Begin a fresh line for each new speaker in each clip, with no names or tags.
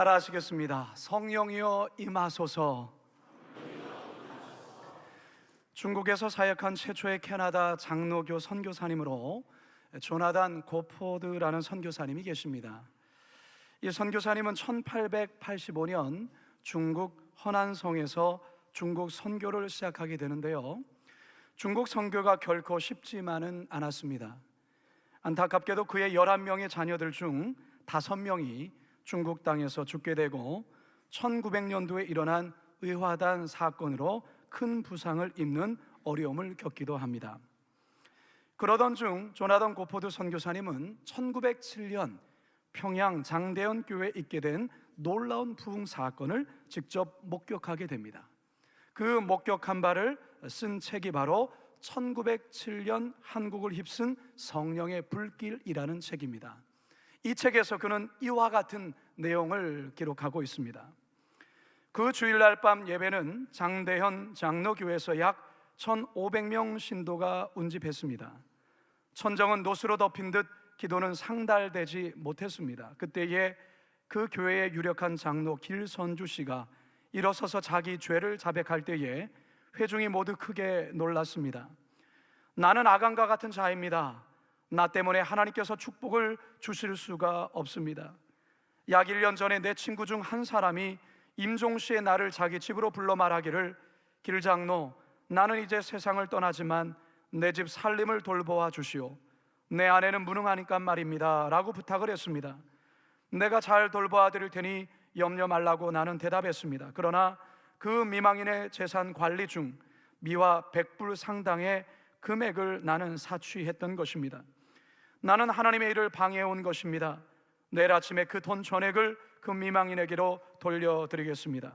따라하시겠습니다. 성령이여 임하소서. 중국에서 사역한 최초의 캐나다 장로교 선교사님으로 조나단 고포드라는 선교사님이 계십니다. 이 선교사님은 1885년 중국 허난성에서 중국 선교를 시작하게 되는데요, 중국 선교가 결코 쉽지만은 않았습니다. 안타깝게도 그의 11명의 자녀들 중 5명이 중국 땅에서 죽게 되고 1900년도에 일어난 의화단 사건으로 큰 부상을 입는 어려움을 겪기도 합니다. 그러던 중 조나단 고포드 선교사님은 1907년 평양 장대현 교회에 있게 된 놀라운 부흥 사건을 직접 목격하게 됩니다. 그 목격한 바를 쓴 책이 바로 1907년 한국을 휩쓴 성령의 불길이라는 책입니다. 이 책에서 그는 이와 같은 내용을 기록하고 있습니다. 그 주일날 밤 예배는 장대현 장로교회에서 약 1500명 신도가 운집했습니다. 천정은 노수로 덮인 듯 기도는 상달되지 못했습니다. 그때에 그 교회의 유력한 장로 길선주 씨가 일어서서 자기 죄를 자백할 때에 회중이 모두 크게 놀랐습니다. 나는 아간과 같은 자입니다. 나 때문에 하나님께서 축복을 주실 수가 없습니다. 약 1년 전에 내 친구 중 한 사람이 임종시에 나를 자기 집으로 불러 말하기를, 길장로, 나는 이제 세상을 떠나지만 내 집 살림을 돌보아 주시오. 내 아내는 무능하니까 말입니다 라고 부탁을 했습니다. 내가 잘 돌보아 드릴 테니 염려 말라고 나는 대답했습니다. 그러나 그 미망인의 재산 관리 중 미화 100불 상당의 금액을 나는 사취했던 것입니다. 나는 하나님의 일을 방해해온 것입니다. 내일 아침에 그 돈 전액을 그 미망인에게로 돌려드리겠습니다.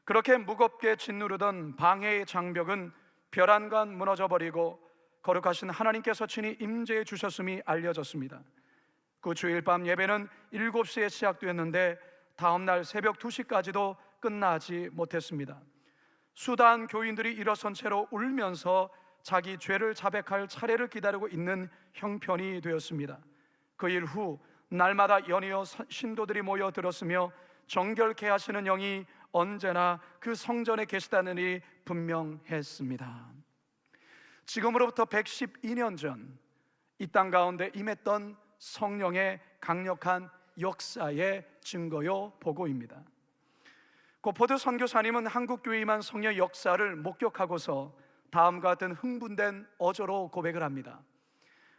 그렇게 무겁게 짓누르던 방해의 장벽은 벼란간 무너져버리고 거룩하신 하나님께서 친히 임재해 주셨음이 알려졌습니다. 그 주일 밤 예배는 7시에 시작되었는데 다음날 새벽 2시까지도 끝나지 못했습니다. 수단 교인들이 일어선 채로 울면서 자기 죄를 자백할 차례를 기다리고 있는 형편이 되었습니다. 그 일 후 날마다 연이어 신도들이 모여들었으며 정결케 하시는 영이 언제나 그 성전에 계시다는 일이 분명했습니다. 지금으로부터 112년 전 이 땅 가운데 임했던 성령의 강력한 역사의 증거요 보고입니다. 고포드 선교사님은 한국교회에 임한 성령의 역사를 목격하고서 다음과 같은 흥분된 어조로 고백을 합니다.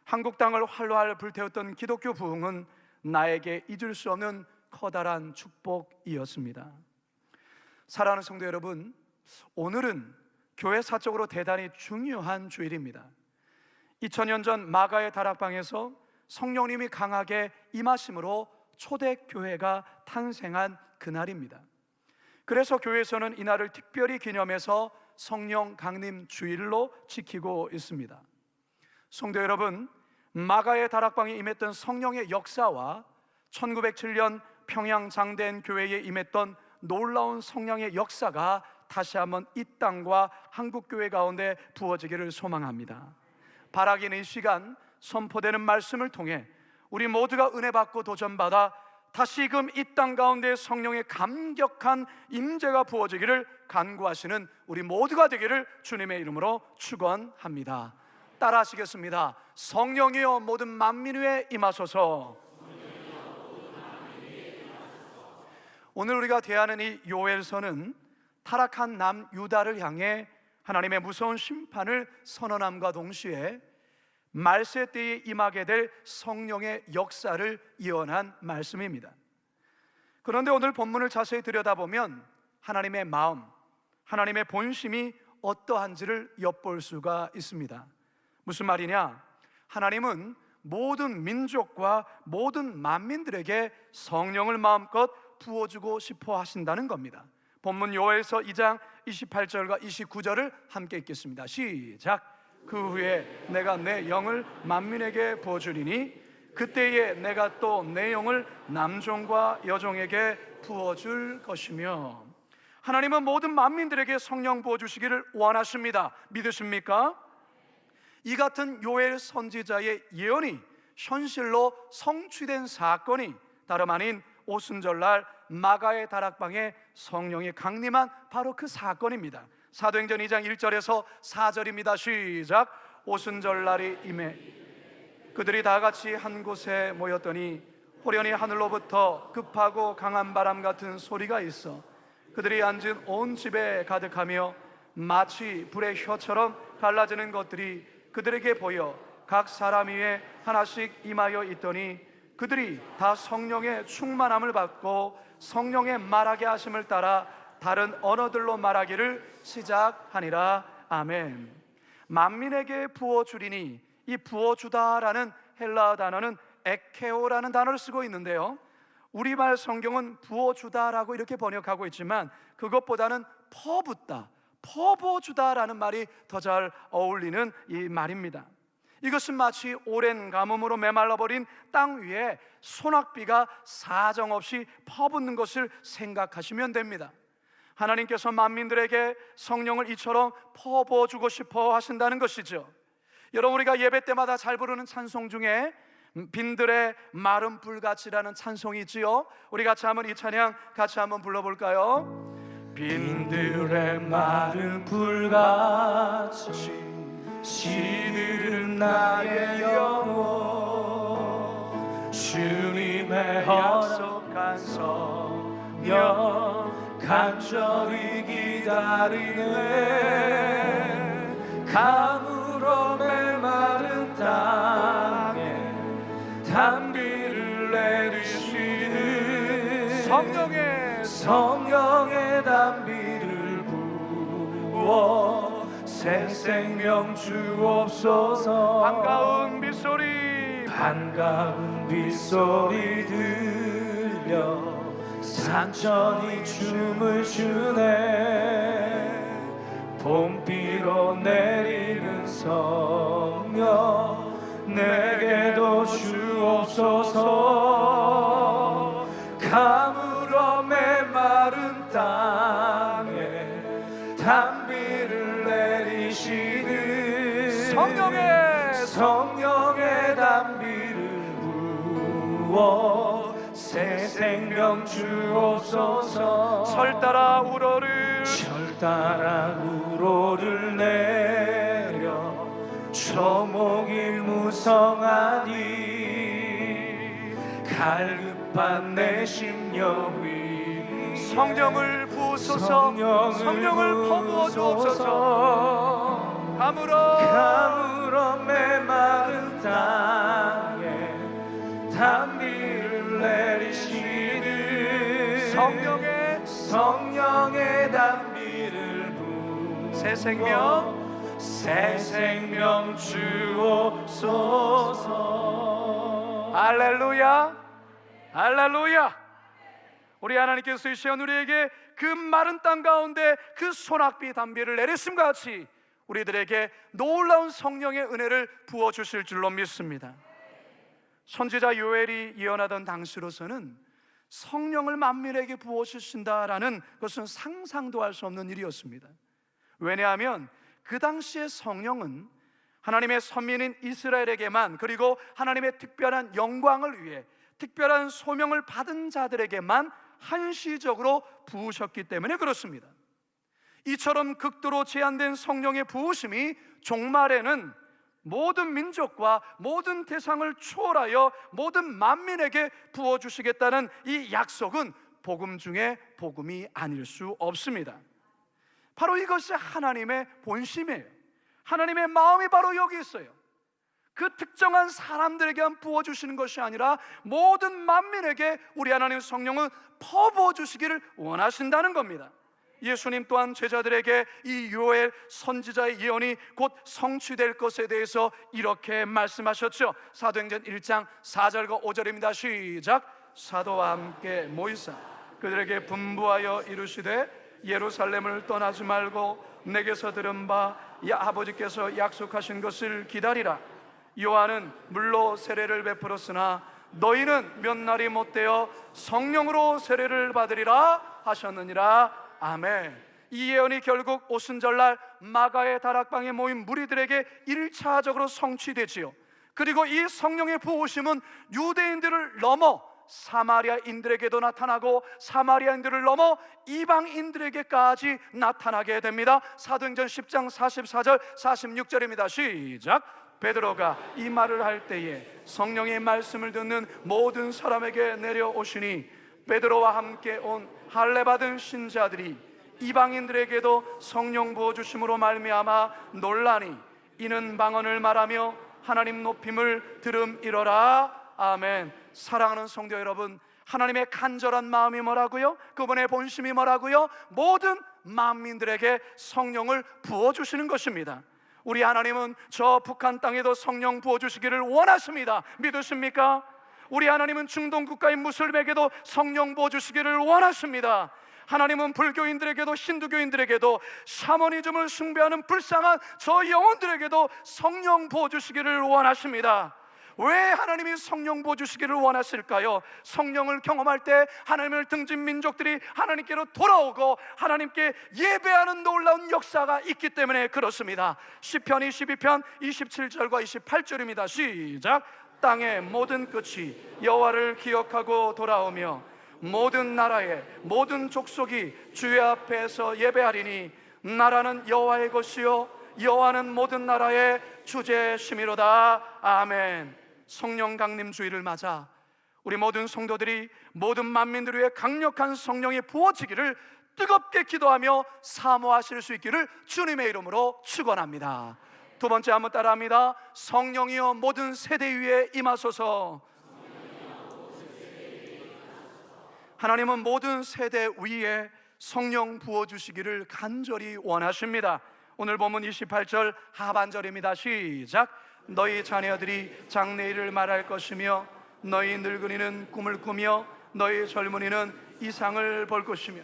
한국 땅을 활활 불태웠던 기독교 부흥은 나에게 잊을 수 없는 커다란 축복이었습니다. 사랑하는 성도 여러분, 오늘은 교회 사적으로 대단히 중요한 주일입니다. 2000년 전 마가의 다락방에서 성령님이 강하게 임하심으로 초대교회가 탄생한 그날입니다. 그래서 교회에서는 이날을 특별히 기념해서 성령 강림 주일로 지키고 있습니다. 성도 여러분, 마가의 다락방에 임했던 성령의 역사와 1907년 평양 장대현 교회에 임했던 놀라운 성령의 역사가 다시 한번 이 땅과 한국교회 가운데 부어지기를 소망합니다. 바라기는 이 시간 선포되는 말씀을 통해 우리 모두가 은혜 받고 도전받아 다시금 이 땅 가운데 성령의 감격한 임재가 부어지기를 간구하시는 우리 모두가 되기를 주님의 이름으로 축원합니다. 따라하시겠습니다. 성령이여 모든 만민 위에 임하소서. 오늘 우리가 대하는 이 요엘서는 타락한 남 유다를 향해 하나님의 무서운 심판을 선언함과 동시에 말세 때에 임하게 될 성령의 역사를 예언한 말씀입니다. 그런데 오늘 본문을 자세히 들여다보면 하나님의 마음, 하나님의 본심이 어떠한지를 엿볼 수가 있습니다. 무슨 말이냐? 하나님은 모든 민족과 모든 만민들에게 성령을 마음껏 부어주고 싶어 하신다는 겁니다. 본문 요엘서 2장 28절과 29절을 함께 읽겠습니다. 시작. 그 후에 내가 내 영을 만민에게 부어주리니 그때에 내가 또 내 영을 남종과 여종에게 부어줄 것이며. 하나님은 모든 만민들에게 성령 부어주시기를 원하십니다. 믿으십니까? 이 같은 요엘 선지자의 예언이 현실로 성취된 사건이 다름 아닌 오순절날 마가의 다락방에 성령이 강림한 바로 그 사건입니다. 사도행전 2장 1절에서 4절입니다. 시작. 오순절날이 임해 그들이 다 같이 한 곳에 모였더니 호련히 하늘로부터 급하고 강한 바람 같은 소리가 있어 그들이 앉은 온 집에 가득하며 마치 불의 혀처럼 갈라지는 것들이 그들에게 보여 각 사람 위에 하나씩 임하여 있더니 그들이 다 성령의 충만함을 받고 성령의 말하게 하심을 따라 다른 언어들로 말하기를 시작하니라. 아멘. 만민에게 부어주리니, 이 부어주다라는 헬라어 단어는 에케오라는 단어를 쓰고 있는데요, 우리말 성경은 부어주다라고 이렇게 번역하고 있지만 그것보다는 퍼붓다, 퍼부어주다라는 말이 더 잘 어울리는 이 말입니다. 이것은 마치 오랜 가뭄으로 메말라버린 땅 위에 소낙비가 사정없이 퍼붓는 것을 생각하시면 됩니다. 하나님께서 만민들에게 성령을 이처럼 퍼부어주고 싶어 하신다는 것이죠. 여러분, 우리가 예배 때마다 잘 부르는 찬송 중에 빈들의 마른 불같이라는 찬송이 있지요. 우리 같이 한번 이 찬양 같이 한번 불러볼까요? 빈들의 마른 불같이 시들은 나의 영혼 주님의 약속한 성령 간절히 기다리네. 가물어 메마른 땅에 단비를 내리시는 성령의 단비를 부어 새 생명 주옵소서. 반가운 빗소리 들려 산천이 춤을 추네. 봄비로 내리는 성령 내게도 주옵소서. 가물어 메마른 땅에 단비를 내리시는 성령의 단비를 부어 새 생명 주옵소서. 철 따라 우로를 내려 초목이 무성하니 갈급한 내 심령이 성령을 부으소서. 성령을 퍼부어 주옵소서. 가물어 메마른 땅에 단비를 내리시는 성령의 단비를 부어 새 생명 주옵소서. 할렐루야, 할렐루야. 우리 하나님께서 이 시간 우리에게 그 마른 땅 가운데 그 소낙비 단비를 내리심과 같이 우리들에게 놀라운 성령의 은혜를 부어주실 줄로 믿습니다. 선지자 요엘이 예언하던 당시로서는 성령을 만민에게 부어주신다라는 것은 상상도 할 수 없는 일이었습니다. 왜냐하면 그 당시의 성령은 하나님의 선민인 이스라엘에게만, 그리고 하나님의 특별한 영광을 위해 특별한 소명을 받은 자들에게만 한시적으로 부으셨기 때문에 그렇습니다. 이처럼 극도로 제한된 성령의 부으심이 종말에는 모든 민족과 모든 대상을 초월하여 모든 만민에게 부어주시겠다는 이 약속은 복음 중에 복음이 아닐 수 없습니다. 바로 이것이 하나님의 본심이에요. 하나님의 마음이 바로 여기 있어요. 그 특정한 사람들에게만 부어주시는 것이 아니라 모든 만민에게 우리 하나님 성령은 퍼부어 주시기를 원하신다는 겁니다. 예수님 또한 제자들에게 이 요엘 선지자의 예언이 곧 성취될 것에 대해서 이렇게 말씀하셨죠. 사도행전 1장 4절과 5절입니다. 시작. 사도와 함께 모이사 그들에게 분부하여 이르시되 예루살렘을 떠나지 말고 내게서 들은 바 아버지께서 약속하신 것을 기다리라. 요한은 물로 세례를 베풀었으나 너희는 몇 날이 못되어 성령으로 세례를 받으리라 하셨느니라. 아멘. 이 예언이 결국 오순절날 마가의 다락방에 모인 무리들에게 1차적으로 성취되지요. 그리고 이 성령의 부으심은 유대인들을 넘어 사마리아인들에게도 나타나고 사마리아인들을 넘어 이방인들에게까지 나타나게 됩니다. 사도행전 10장 44절 46절입니다. 시작. 베드로가 이 말을 할 때에 성령의 말씀을 듣는 모든 사람에게 내려오시니 베드로와 함께 온 할례 받은 신자들이 이방인들에게도 성령 부어주심으로 말미암아 놀라니 이는 방언을 말하며 하나님 높임을 들음이러라. 아멘. 사랑하는 성도 여러분, 하나님의 간절한 마음이 뭐라고요? 그분의 본심이 뭐라고요? 모든 만민들에게 성령을 부어주시는 것입니다. 우리 하나님은 저 북한 땅에도 성령 부어주시기를 원하십니다. 믿으십니까? 우리 하나님은 중동 국가인 무슬림에게도 성령 부어주시기를 원하십니다. 하나님은 불교인들에게도 힌두교인들에게도 샤머니즘을 숭배하는 불쌍한 저 영혼들에게도 성령 부어주시기를 원하십니다. 왜 하나님이 성령 부어주시기를 원하실까요? 성령을 경험할 때 하나님을 등진 민족들이 하나님께로 돌아오고 하나님께 예배하는 놀라운 역사가 있기 때문에 그렇습니다. 시편 22편 27절과 28절입니다. 시작. 땅의 모든 끝이 여호와를 기억하고 돌아오며 모든 나라의 모든 족속이 주의 앞에서 예배하리니 나라는 여호와의 것이요 여호와는 모든 나라의 주제심이로다. 아멘. 성령 강림 주일을 맞아 우리 모든 성도들이 모든 만민들 위해 강력한 성령이 부어지기를 뜨겁게 기도하며 사모하실 수 있기를 주님의 이름으로 축원합니다. 두 번째 한번 따라합니다. 성령이여 모든 세대 위에 임하소서. 하나님은 모든 세대 위에 성령 부어주시기를 간절히 원하십니다. 오늘 본문 28절 하반절입니다. 시작. 너희 자녀들이 장래일을 말할 것이며 너희 늙은이는 꿈을 꾸며 너희 젊은이는 이상을 볼 것이며.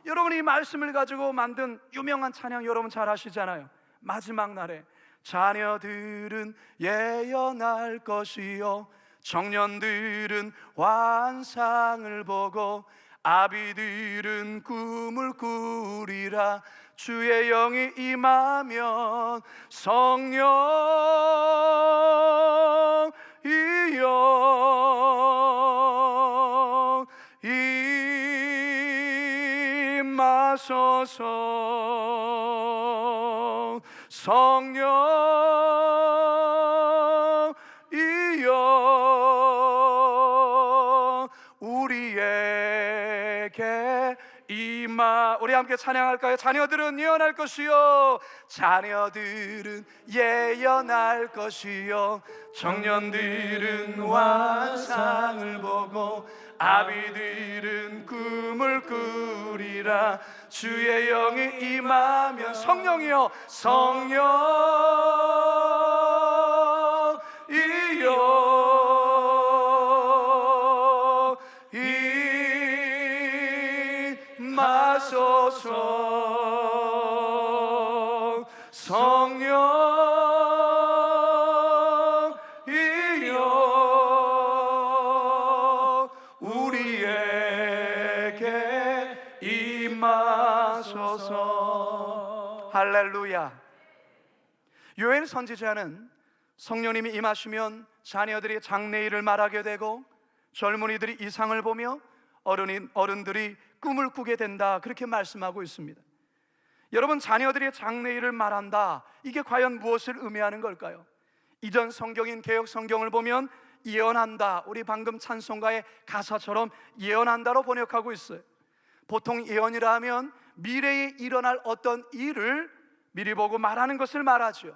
여러분이 이 말씀을 가지고 만든 유명한 찬양 여러분 잘 아시잖아요. 마지막 날에 자녀들은 예언할 것이요 청년들은 환상을 보고 아비들은 꿈을 꾸리라. 주의 영이 임하면 성령이여 임하소서. 성령이여 우리에게 우리 함께 찬양할까요? 자녀들은 예언할 것이요 자녀들은 예언할 것이요 청년들은 환상을 보고 아비들은 꿈을 꾸리라. 주의 영이 임하면 성령이요 성령이여 임하소서. 성령이여 우리에게 임하소서. 할렐루야. 요엘 선지자는 성령님이 임하시면 자녀들이 장래일을 말하게 되고 젊은이들이 이상을 보며 어른들이 꿈을 꾸게 된다, 그렇게 말씀하고 있습니다. 여러분, 자녀들이 장래일을 말한다, 이게 과연 무엇을 의미하는 걸까요? 이전 성경인 개역 성경을 보면 예언한다, 우리 방금 찬송가의 가사처럼 예언한다로 번역하고 있어요. 보통 예언이라 하면 미래에 일어날 어떤 일을 미리 보고 말하는 것을 말하죠.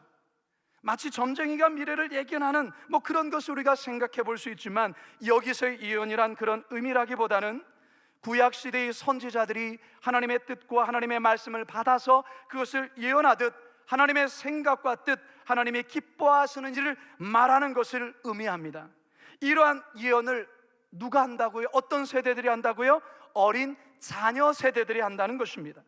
마치 점쟁이가 미래를 예견하는 그런 것을 우리가 생각해 볼 수 있지만, 여기서의 예언이란 그런 의미라기보다는 구약시대의 선지자들이 하나님의 뜻과 하나님의 말씀을 받아서 그것을 예언하듯 하나님의 생각과 뜻, 하나님이 기뻐하시는 일을 말하는 것을 의미합니다. 이러한 예언을 누가 한다고요? 어떤 세대들이 한다고요? 어린 자녀 세대들이 한다는 것입니다.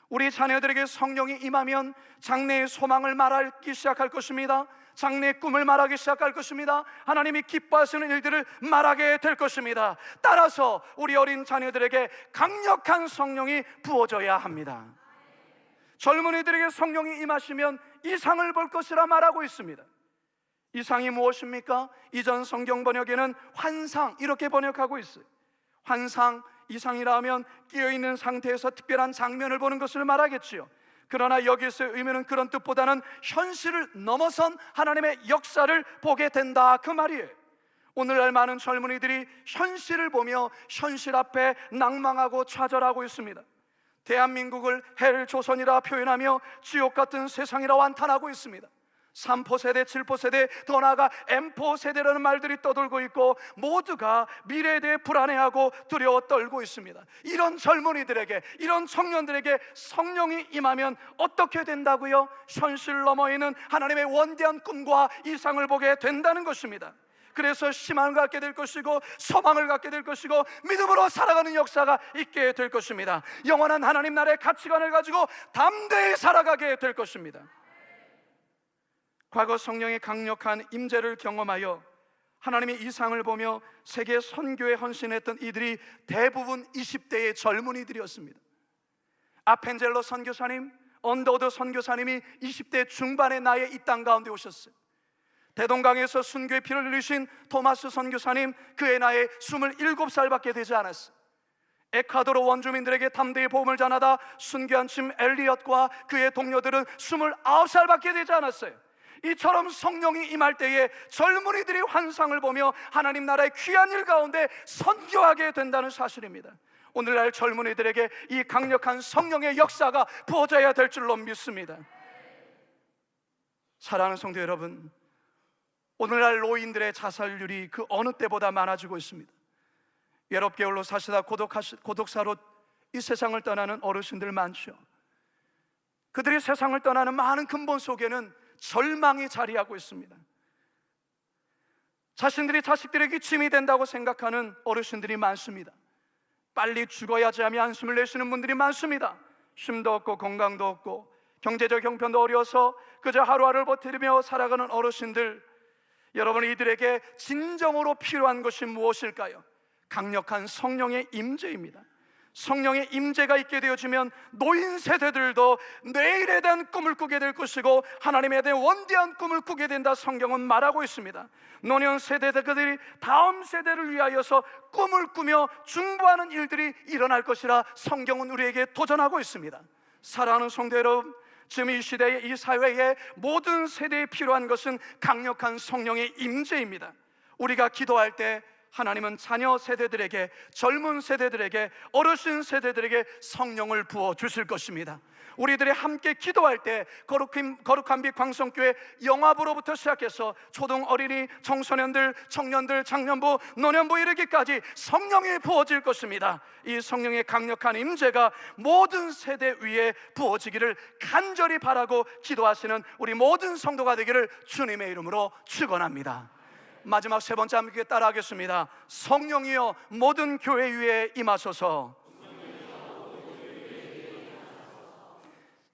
우리 자녀들에게 성령이 임하면 장래의 소망을 말하기 시작할 것입니다. 장래의 꿈을 말하기 시작할 것입니다. 하나님이 기뻐하시는 일들을 말하게 될 것입니다. 따라서 우리 어린 자녀들에게 강력한 성령이 부어져야 합니다. 젊은이들에게 성령이 임하시면 이상을 볼 것이라 말하고 있습니다. 이상이 무엇입니까? 이전 성경 번역에는 환상 이렇게 번역하고 있어요. 환상, 이상이라 하면 깨어있는 상태에서 특별한 장면을 보는 것을 말하겠지요. 그러나 여기서의 의미는 그런 뜻보다는 현실을 넘어선 하나님의 역사를 보게 된다, 그 말이에요. 오늘날 많은 젊은이들이 현실을 보며 현실 앞에 낭망하고 좌절하고 있습니다. 대한민국을 헬조선이라 표현하며 지옥 같은 세상이라 완탄하고 있습니다. 3포 세대, 7포 세대, 더 나아가 M포 세대라는 말들이 떠돌고 있고 모두가 미래에 대해 불안해하고 두려워 떨고 있습니다. 이런 젊은이들에게, 이런 청년들에게 성령이 임하면 어떻게 된다고요? 현실 너머에 있는 하나님의 원대한 꿈과 이상을 보게 된다는 것입니다. 그래서 희망을 갖게 될 것이고 소망을 갖게 될 것이고 믿음으로 살아가는 역사가 있게 될 것입니다. 영원한 하나님 나라의 가치관을 가지고 담대히 살아가게 될 것입니다. 과거 성령의 강력한 임재를 경험하여 하나님의 이상을 보며 세계 선교에 헌신했던 이들이 대부분 20대의 젊은이들이었습니다. 아펜젤로 선교사님, 언더우드 선교사님이 20대 중반의 나이에 이 땅 가운데 오셨어요. 대동강에서 순교의 피를 흘리신 토마스 선교사님, 그의 나이 27살밖에 되지 않았어요. 에콰도르 원주민들에게 담대히 복음을 전하다 순교한 짐 엘리엇과 그의 동료들은 29살밖에 되지 않았어요. 이처럼 성령이 임할 때에 젊은이들이 환상을 보며 하나님 나라의 귀한 일 가운데 선교하게 된다는 사실입니다. 오늘날 젊은이들에게 이 강력한 성령의 역사가 부어져야 될 줄로 믿습니다. 사랑하는 성도 여러분, 오늘날 노인들의 자살률이 그 어느 때보다 많아지고 있습니다. 외롭게 홀로 사시다 고독사로 이 세상을 떠나는 어르신들 많죠. 그들이 세상을 떠나는 많은 근본 속에는 절망이 자리하고 있습니다. 자신들이 자식들에게 짐이 된다고 생각하는 어르신들이 많습니다. 빨리 죽어야지 하며 한숨을 내쉬는 분들이 많습니다. 쉼도 없고 건강도 없고 경제적 형편도 어려워서 그저 하루하루를 버티며 살아가는 어르신들, 여러분, 이들에게 진정으로 필요한 것이 무엇일까요? 강력한 성령의 임재입니다. 성령의 임재가 있게 되어지면 노인 세대들도 내일에 대한 꿈을 꾸게 될 것이고 하나님에 대한 원대한 꿈을 꾸게 된다, 성경은 말하고 있습니다. 노년 세대들이 다음 세대를 위하여서 꿈을 꾸며 중보하는 일들이 일어날 것이라 성경은 우리에게 도전하고 있습니다. 사랑하는 성도 여러분, 지금 이 시대에, 이 사회에 모든 세대에 필요한 것은 강력한 성령의 임재입니다. 우리가 기도할 때 하나님은 자녀 세대들에게, 젊은 세대들에게, 어르신 세대들에게 성령을 부어주실 것입니다. 우리들이 함께 기도할 때 거룩한 빛 광성교회 영화부로부터 시작해서 초등, 어린이, 청소년들, 청년들, 장년부, 노년부 이르기까지 성령이 부어질 것입니다. 이 성령의 강력한 임재가 모든 세대 위에 부어지기를 간절히 바라고 기도하시는 우리 모든 성도가 되기를 주님의 이름으로 축원합니다. 마지막 세 번째 함께 따라하겠습니다. 성령이여 모든 교회 위에 임하소서.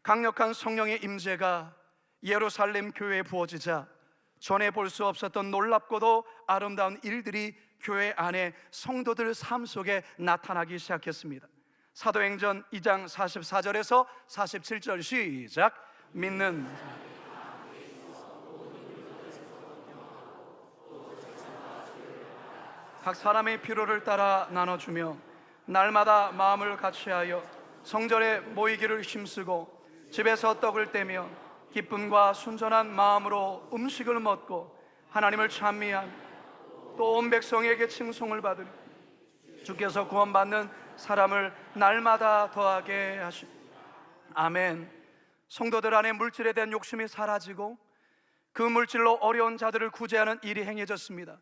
강력한 성령의 임재가 예루살렘 교회에 부어지자 전에 볼 수 없었던 놀랍고도 아름다운 일들이 교회 안에 성도들 삶 속에 나타나기 시작했습니다. 사도행전 2장 44절에서 47절 시작. 믿는 각 사람의 필요를 따라 나눠주며 날마다 마음을 같이하여 성전에 모이기를 힘쓰고 집에서 떡을 떼며 기쁨과 순전한 마음으로 음식을 먹고 하나님을 찬미하며 또 온 백성에게 칭송을 받으니 주께서 구원받는 사람을 날마다 더하게 하시고. 아멘. 성도들 안에 물질에 대한 욕심이 사라지고 그 물질로 어려운 자들을 구제하는 일이 행해졌습니다.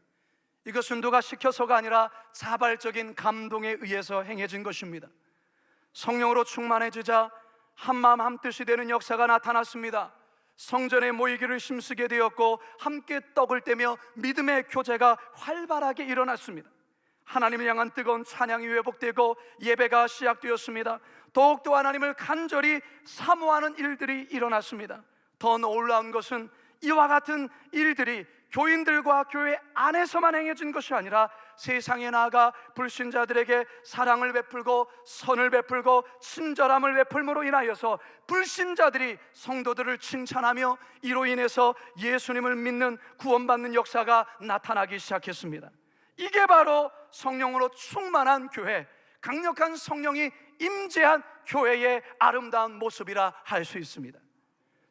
이것은 누가 시켜서가 아니라 자발적인 감동에 의해서 행해진 것입니다. 성령으로 충만해지자 한마음 한뜻이 되는 역사가 나타났습니다. 성전에 모이기를 힘쓰게 되었고 함께 떡을 떼며 믿음의 교제가 활발하게 일어났습니다. 하나님을 향한 뜨거운 찬양이 회복되고 예배가 시작되었습니다. 더욱더 하나님을 간절히 사모하는 일들이 일어났습니다. 더 놀라운 것은 이와 같은 일들이 교인들과 교회 안에서만 행해진 것이 아니라 세상에 나아가 불신자들에게 사랑을 베풀고 선을 베풀고 친절함을 베풀므로 인하여서 불신자들이 성도들을 칭찬하며 이로 인해서 예수님을 믿는 구원받는 역사가 나타나기 시작했습니다. 이게 바로 성령으로 충만한 교회, 강력한 성령이 임재한 교회의 아름다운 모습이라 할 수 있습니다.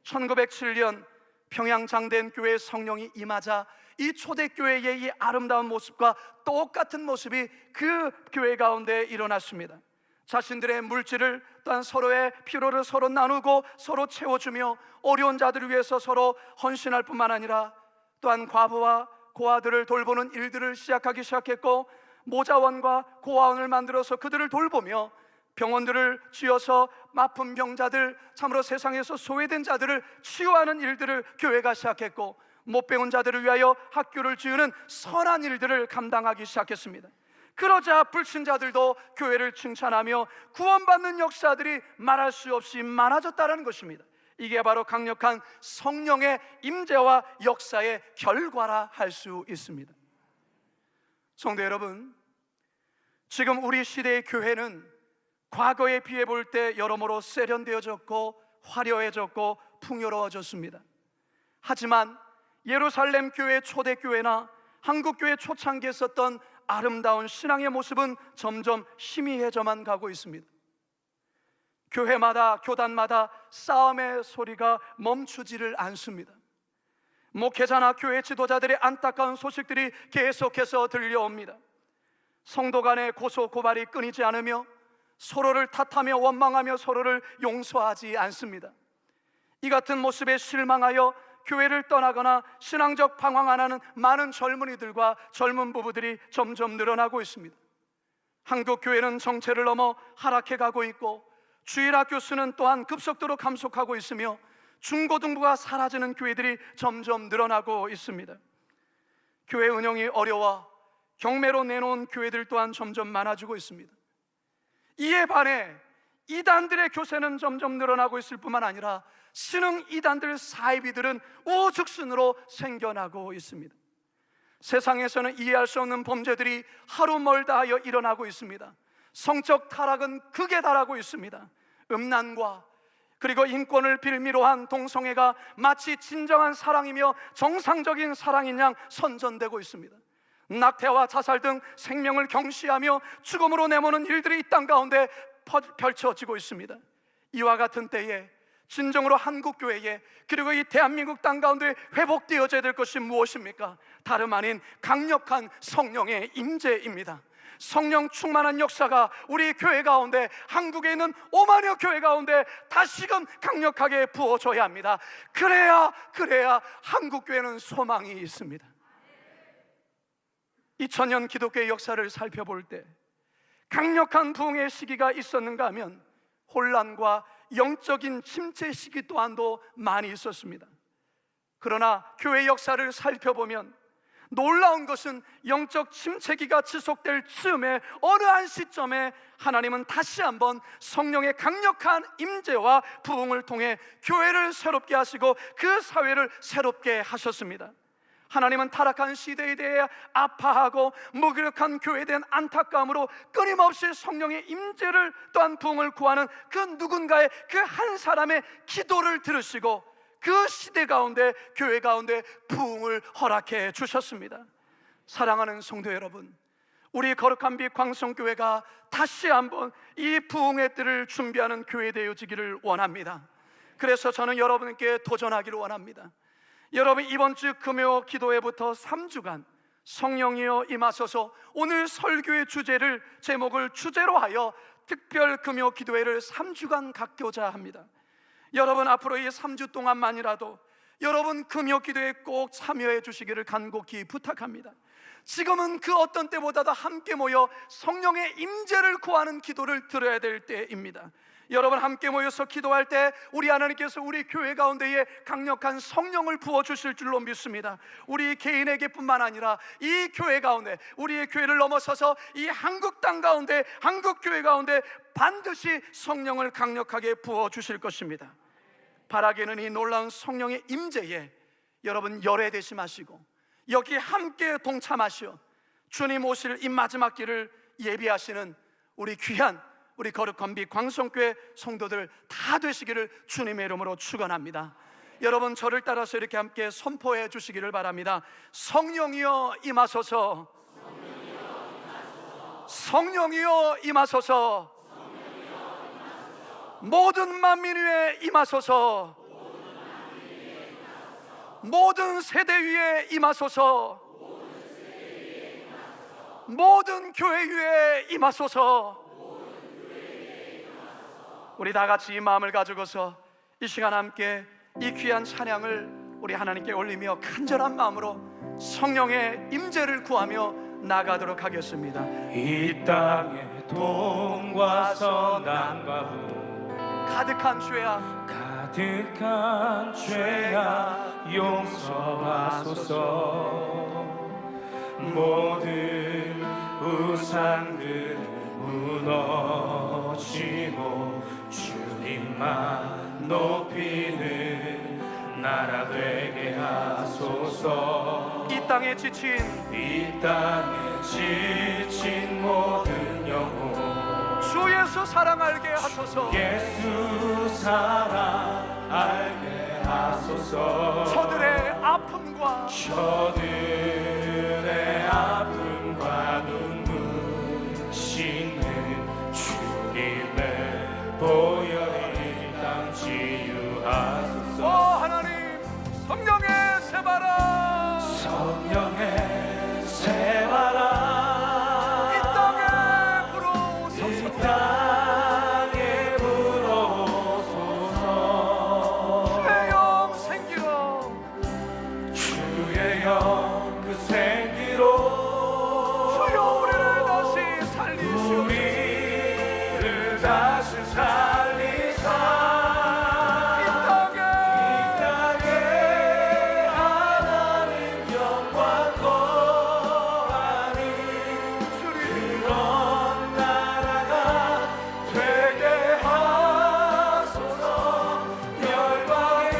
1907년 평양 장대한 교회에 성령이 임하자 이 초대교회의 이 아름다운 모습과 똑같은 모습이 그 교회 가운데 일어났습니다. 자신들의 물질을 또한 서로의 필요를 서로 나누고 서로 채워주며 어려운 자들을 위해서 서로 헌신할 뿐만 아니라 또한 과부와 고아들을 돌보는 일들을 시작하기 시작했고, 모자원과 고아원을 만들어서 그들을 돌보며 병원들을 지어서 아픈 병자들, 참으로 세상에서 소외된 자들을 치유하는 일들을 교회가 시작했고, 못 배운 자들을 위하여 학교를 지으는 선한 일들을 감당하기 시작했습니다. 그러자 불신자들도 교회를 칭찬하며 구원받는 역사들이 말할 수 없이 많아졌다는 것입니다. 이게 바로 강력한 성령의 임재와 역사의 결과라 할 수 있습니다. 성도 여러분, 지금 우리 시대의 교회는 과거에 비해 볼 때 여러모로 세련되어졌고 화려해졌고 풍요로워졌습니다. 하지만 예루살렘 교회 초대교회나 한국교회 초창기에 썼던 아름다운 신앙의 모습은 점점 희미해져만 가고 있습니다. 교회마다 교단마다 싸움의 소리가 멈추지를 않습니다. 목회자나 교회 지도자들의 안타까운 소식들이 계속해서 들려옵니다. 성도 간의 고소 고발이 끊이지 않으며 서로를 탓하며 원망하며 서로를 용서하지 않습니다. 이 같은 모습에 실망하여 교회를 떠나거나 신앙적 방황 안 하는 많은 젊은이들과 젊은 부부들이 점점 늘어나고 있습니다. 한국 교회는 정체를 넘어 하락해 가고 있고, 주일학교 수는 또한 급속도로 감속하고 있으며 중고등부가 사라지는 교회들이 점점 늘어나고 있습니다. 교회 운영이 어려워 경매로 내놓은 교회들 또한 점점 많아지고 있습니다. 이에 반해 이단들의 교세는 점점 늘어나고 있을 뿐만 아니라 신흥 이단들 사이비들은 우죽순으로 생겨나고 있습니다. 세상에서는 이해할 수 없는 범죄들이 하루 멀다 하여 일어나고 있습니다. 성적 타락은 극에 달하고 있습니다. 음란과 그리고 인권을 빌미로 한 동성애가 마치 진정한 사랑이며 정상적인 사랑인 양 선전되고 있습니다. 낙태와 자살 등 생명을 경시하며 죽음으로 내모는 일들이 이 땅 가운데 펼쳐지고 있습니다. 이와 같은 때에 진정으로 한국교회에 그리고 이 대한민국 땅 가운데 회복되어져야 될 것이 무엇입니까? 다름 아닌 강력한 성령의 임재입니다. 성령 충만한 역사가 우리 교회 가운데, 한국에 있는 5만여 교회 가운데 다시금 강력하게 부어져야 합니다. 그래야 한국교회는 소망이 있습니다. 2000년 기독교의 역사를 살펴볼 때 강력한 부흥의 시기가 있었는가 하면 혼란과 영적인 침체 시기 또한도 많이 있었습니다. 그러나 교회 역사를 살펴보면 놀라운 것은 영적 침체기가 지속될 즈음에 어느 한 시점에 하나님은 다시 한번 성령의 강력한 임재와 부흥을 통해 교회를 새롭게 하시고 그 사회를 새롭게 하셨습니다. 하나님은 타락한 시대에 대해 아파하고 무기력한 교회에 대한 안타까움으로 끊임없이 성령의 임재를 또한 부흥을 구하는 그 누군가의 그 한 사람의 기도를 들으시고 그 시대 가운데 교회 가운데 부흥을 허락해 주셨습니다. 사랑하는 성도 여러분, 우리 거룩한 빛 광성교회가 다시 한번 이 부흥의 때를 준비하는 교회 되어지기를 원합니다. 그래서 저는 여러분께 도전하기를 원합니다. 여러분, 이번 주 금요 기도회부터 3주간 성령이여 임하소서, 오늘 설교의 주제를 제목을 주제로 하여 특별 금요 기도회를 3주간 갖고자 합니다. 여러분, 앞으로 이 3주 동안만이라도 여러분 금요 기도에 꼭 참여해 주시기를 간곡히 부탁합니다. 지금은 그 어떤 때보다도 함께 모여 성령의 임재를 구하는 기도를 드려야 될 때입니다. 여러분, 함께 모여서 기도할 때 우리 하나님께서 우리 교회 가운데에 강력한 성령을 부어주실 줄로 믿습니다. 우리 개인에게 뿐만 아니라 이 교회 가운데, 우리의 교회를 넘어서서 이 한국 땅 가운데, 한국 교회 가운데 반드시 성령을 강력하게 부어주실 것입니다. 바라기는 이 놀라운 성령의 임재에 여러분 열애되지 마시고 여기 함께 동참하시어 주님 오실 이 마지막 길을 예비하시는 우리 귀한 우리 거룩한 빛 광성교회 성도들 다 되시기를 주님의 이름으로 축원합니다. 여러분, 저를 따라서 이렇게 함께 선포해 주시기를 바랍니다. 성령이여 임하소서, 성령이여 임하소서, 모든 만민 위에 임하소서, 모든 세대 위에 임하소서, 모든 교회 위에 임하소서. 우리 다 같이 이 마음을 가지고서 이 시간 함께 이 귀한 찬양을 우리 하나님께 올리며 간절한 마음으로 성령의 임재를 구하며 나가도록 하겠습니다.
이 땅에 돈과 선함과 후
가득한 죄악,
가득한 죄악 용서하소서. 모든 우상들을 무너지고 주님만 높이는 나라 되게 하소서.
이 땅에 지친
모든 영혼
주 예수 사랑 알게 하소서.
예수 사랑 알게 하소서.
저들의 아픔과
눈물 씻는 주님의 보혈이 땅 치유하소서.
하나님, 성령의 새바라,
성령의 새바라
이 땅에 불어오소서. 주의 영 생기로,
주의 영 그 생기로
주여 우리를 다시 살리시옵소서.
우리를 다시 살리사
이 땅에
하나님 영광 거하니 그런 나라가 되게 하소서. 열방에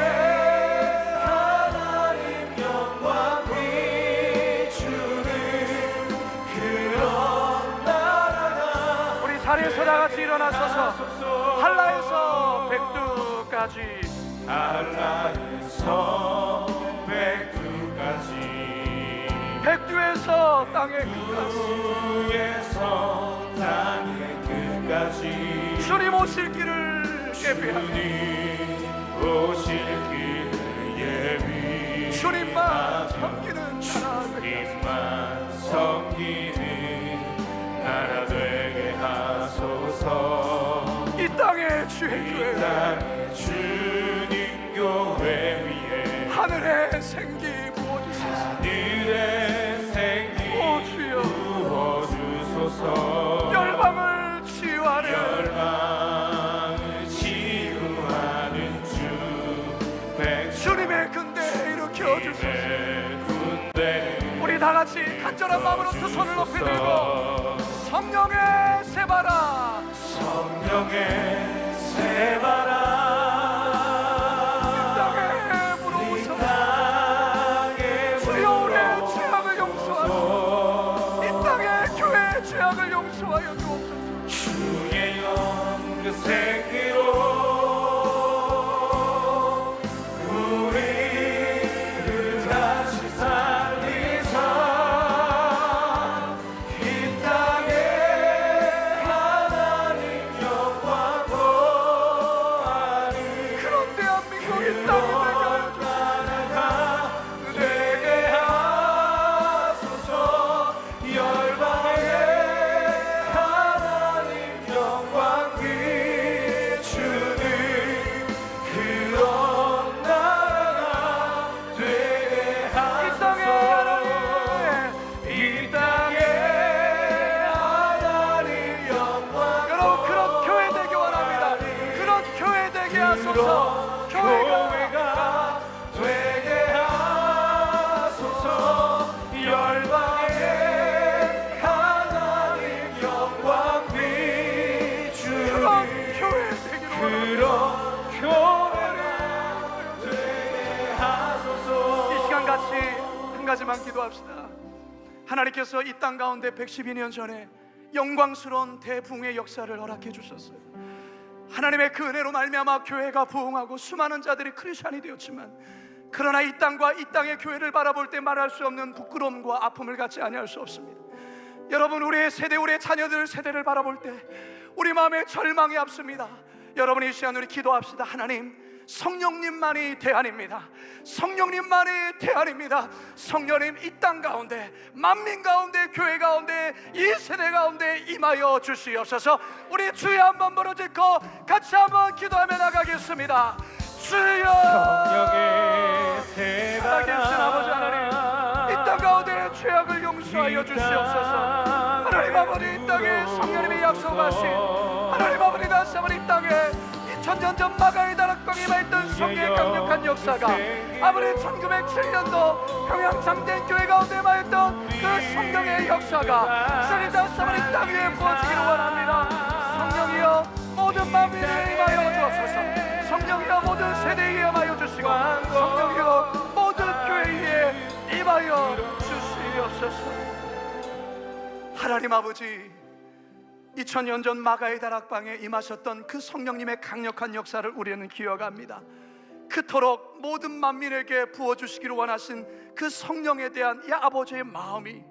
하나님 영광 비추는 그런 나라가
우리 자리에서 다 같이 일어나서서 한라에서 백두까지,
한라에서 백두까지
백두에서 땅의 끝까지
주에서 땅의 끝까지
주님 오실 길을 예비하며
주님 오실 길을 예비
주님만 섬기는 나라 되게
주님만 섬기는 나라 되게 하소서.
이 땅의 주의
이
교회,
땅에 주님 교회 위에
하늘의 생기 부어주소서.
하늘의 생기
오 주여,
부어주소서.
열방을 치유하는
열방을 치유하는 주 백성의
주님의 군대 일으켜 주소서.
군대
우리 다 같이 간절한 마음으로 두 손을 높이 들고 성령의 새바라,
성령의 새바라
땅에 불어오소서.
땅에
주여 우리의 죄악을 용서하소서. 이 땅의 교회의 죄악을 용서하여 주옵소서.
주의 영 그 생기로 우리를 다시 살리사 이 땅에 하나님 영광 거하니
그런 대한민국이 땅이 되게 하여
나라가 되게 하소서. 열방에 하나님 영광 비추는 그런 나라가 되게 하소서. 이 땅에 하나님 영광
여러분, 그런 교회 되기 원합니다. 그런 교회 되게 하소서. 교회가
되게 하소서. 열방에 하나님 영광 비추는
그런 교회 되기를 원합니다.
그런 교회가 되게 하소서.
이 시간 같이 한 가지만 기도합시다. 하나님께서 이 땅 가운데 112년 전에 영광스러운 대붕의 역사를 허락해 주셨어요. 하나님의 그 은혜로 말미암아 교회가 부흥하고 수많은 자들이 크리스찬이 되었지만, 그러나 이 땅과 이 땅의 교회를 바라볼 때 말할 수 없는 부끄러움과 아픔을 갖지 아니할 수 없습니다. 여러분, 우리의 세대, 우리의 자녀들 세대를 바라볼 때 우리 마음에 절망이 앞섭니다. 여러분, 이 시간 우리 기도합시다. 하나님, 성령님만이 대안입니다. 성령님만이 대안입니다. 성령님, 이 땅 가운데, 만민 가운데, 교회 가운데, 이 세대 가운데 임하여 주시옵소서. 우리 주여 한번 부르짖고 같이 한번 기도하며 나가겠습니다. 주여,
성령의
살아계신 아버지 하나님, 이 땅 가운데 죄악을 용서하여 주시옵소서. 하나님 아버지, 이 땅에 성령님이 약속하신 하나님 아버지, 다시 한번 이 땅에 2000년 전 마가의 다락방에 임했던 성령의 강력한 역사가 아버지 1907년도 평양 장대교회 가운데 임했던 그 성령의 역사가 시간이 다시 한번 이 땅 위에 부어지기를 원합니다. 성령이여, 모든 만민에 임하여 주옵소서. 성령이여, 모든 세대에 임하여 주시고, 성령이여, 모든 교회에 임하여 주시옵소서. 하나님 아버지, 2000년 전 마가의 다락방에 임하셨던 그 성령님의 강력한 역사를 우리는 기억합니다. 그토록 모든 만민에게 부어주시기를 원하신 그 성령에 대한 이 아버지의 마음이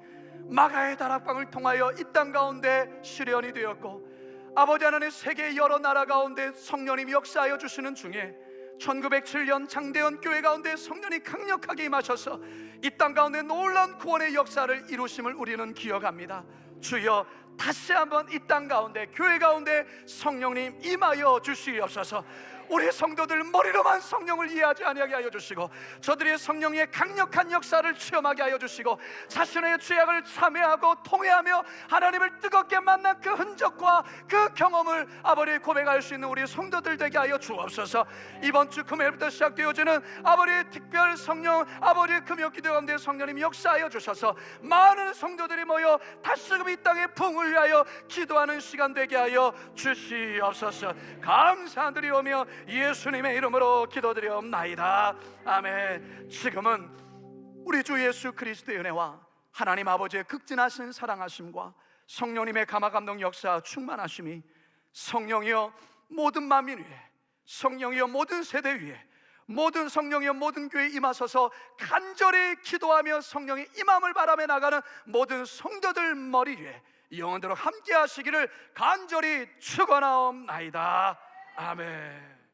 마가의 다락방을 통하여 이 땅 가운데 실현이 되었고, 아버지 하나님, 세계의 여러 나라 가운데 성령님이 역사하여 주시는 중에 1907년 장대현 교회 가운데 성령이 강력하게 임하셔서 이 땅 가운데 놀라운 구원의 역사를 이루심을 우리는 기억합니다. 주여, 다시 한번 이 땅 가운데, 교회 가운데 성령님 임하여 주시옵소서. 우리 성도들 머리로만 성령을 이해하지 아니하게 하여 주시고, 저들의 성령의 강력한 역사를 체험하게 하여 주시고, 자신의 죄악을 참회하고 통회하며 하나님을 뜨겁게 만난 그 흔적과 그 경험을 아버지 고백할 수 있는 우리 성도들 되게 하여 주옵소서. 이번 주 금요일부터 시작되어지는 아버지의 특별 성령 아버지의 금요기도 가운데 성령님 역사하여 주셔서 많은 성도들이 모여 다시금 이 땅의 부흥을 위하여 기도하는 시간 되게 하여 주시옵소서. 감사드리오며 예수님의 이름으로 기도드리옵나이다. 아멘. 지금은 우리 주 예수 그리스도의 은혜와 하나님 아버지의 극진하신 사랑하심과 성령님의 감화감동 역사 충만하심이, 성령이여 모든 만민 위에, 성령이여 모든 세대 위에, 모든 성령이여 모든 교회에 임하셔서 간절히 기도하며 성령의 임함을 바라며 나가는 모든 성도들 머리 위에 영원토록 함께 하시기를 간절히 축원하옵나이다. 아멘.